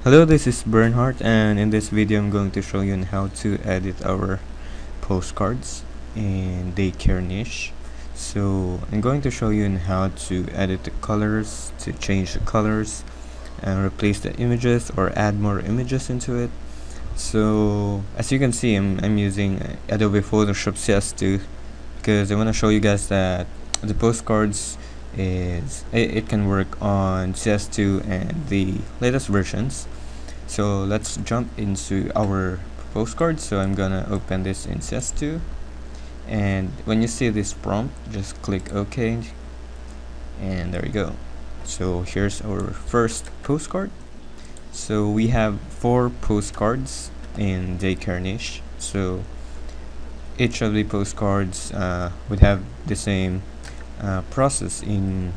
Hello, this is Bernhardt, and in this video I'm going to show you on how to edit our postcards in daycare niche. So I'm going to show you on how to edit the colors, to change the colors and replace the images or add more images into it. So as you can see, I'm using Adobe Photoshop CS2 because I want to show you guys that the postcards it can work on CS2 and the latest versions. So let's jump into our postcard. So I'm gonna open this in CS2, and when you see this prompt, just click OK, and there you go. So here's our first postcard. So we have 4 postcards in daycare niche. So each of the postcards would have the same process in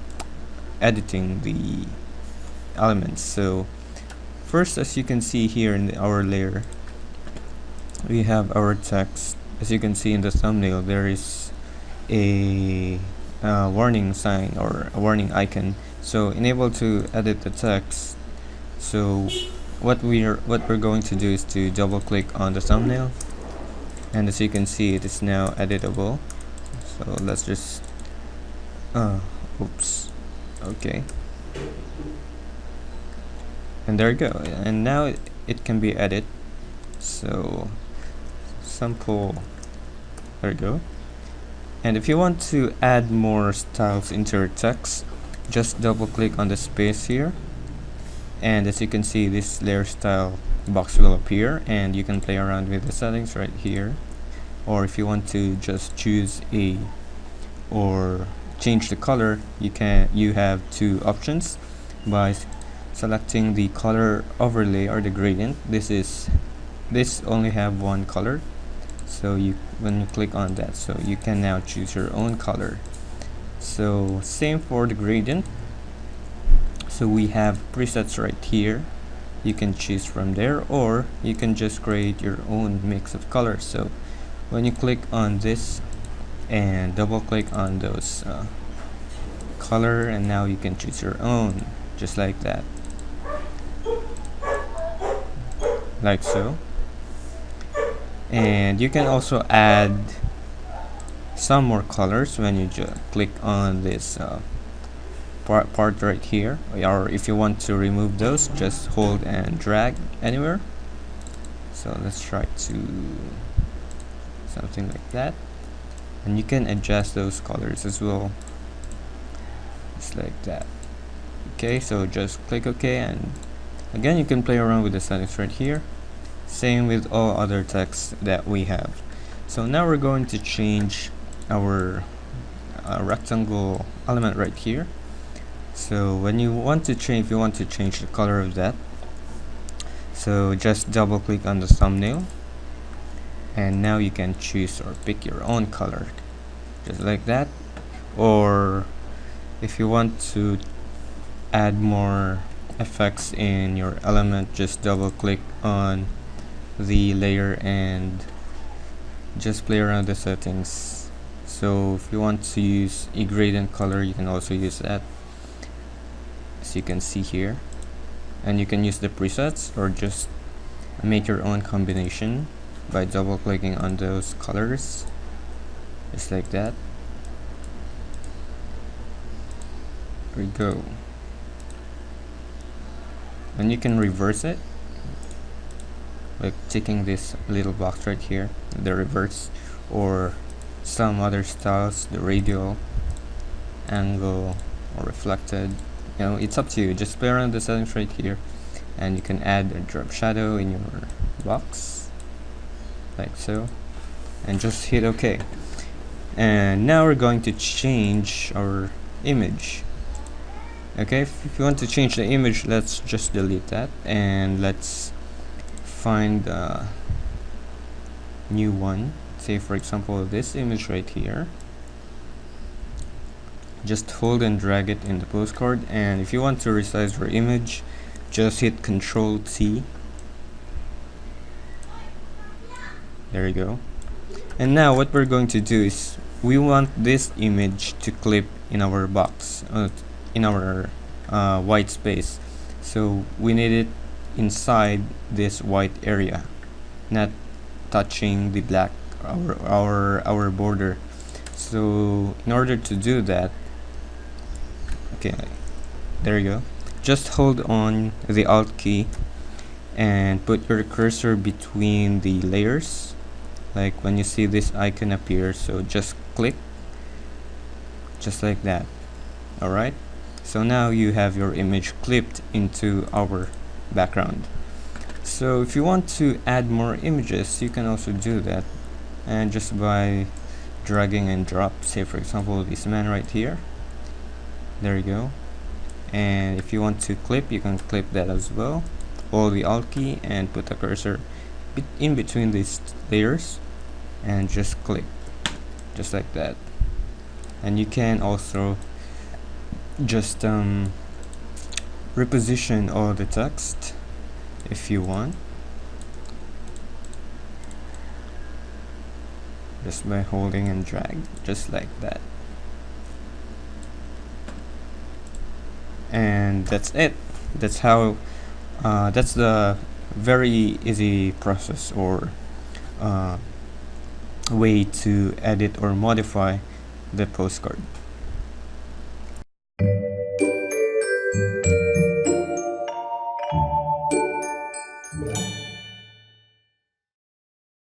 editing the elements. So first, as you can see here in our layer, we have our text. As you can see in the thumbnail, there is a warning sign or a warning icon. So enable to edit the text. So what we're going to do is to double click on the thumbnail, and as you can see, it is now editable. So let's just oops, okay, and there you go, and now it can be edited. So sample, there you go. And if you want to add more styles into your text, just double click on the space here, and as you can see, this layer style box will appear, and you can play around with the settings right here. Or if you want to just choose or change the color, you have 2 options. By selecting the color overlay or the gradient, this only have 1 color. So when you click on that, so you can now choose your own color. So same for the gradient. So we have presets right here. You can choose from there, or you can just create your own mix of colors. So when you click on this and double click on those color, and now you can choose your own, just like that, like so. And you can also add some more colors when you just click on this part right here, or if you want to remove those, just hold and drag anywhere. So let's try to something like that, and you can adjust those colors as well, just like that. Okay, so just click OK, and again you can play around with the settings right here. Same with all other texts that we have. So now we're going to change our rectangle element right here. So when you want to change, if you want to change the color of that, so just double click on the thumbnail, and now you can choose or pick your own color, just like that. Or if you want to add more effects in your element, just double click on the layer and just play around the settings. So if you want to use a gradient color, you can also use that, as you can see here. And you can use the presets or just make your own combination by double clicking on those colors, just like that. There we go. And you can reverse it by ticking this little box right here, the reverse, or some other styles, the radial, angle, or reflected. You know, it's up to you. Just play around the settings right here, and you can add a drop shadow in your box, like so, and just hit OK. And now we're going to change our image. Okay, if you want to change the image, let's just delete that, and let's find a new one. Say for example this image right here. Just hold and drag it in the postcard, and if you want to resize your image, just hit Ctrl T. There you go. And now what we're going to do is we want this image to clip in our box, in our white space. So we need it inside this white area, not touching the black, our border. So in order to do that, okay, there you go, just hold on the Alt key and put your cursor between the layers, like when you see this icon appear. So just click just like that. Alright, so now you have your image clipped into our background. So if you want to add more images, you can also do that, and just by dragging and drop, say for example this man right here, there you go. And if you want to clip, you can clip that as well. Hold the Alt key and put a cursor in between these layers and just click just like that. And you can also just reposition all the text if you want, just by holding and drag just like that. And that's it. That's how that's the very easy process or way to edit or modify the postcard.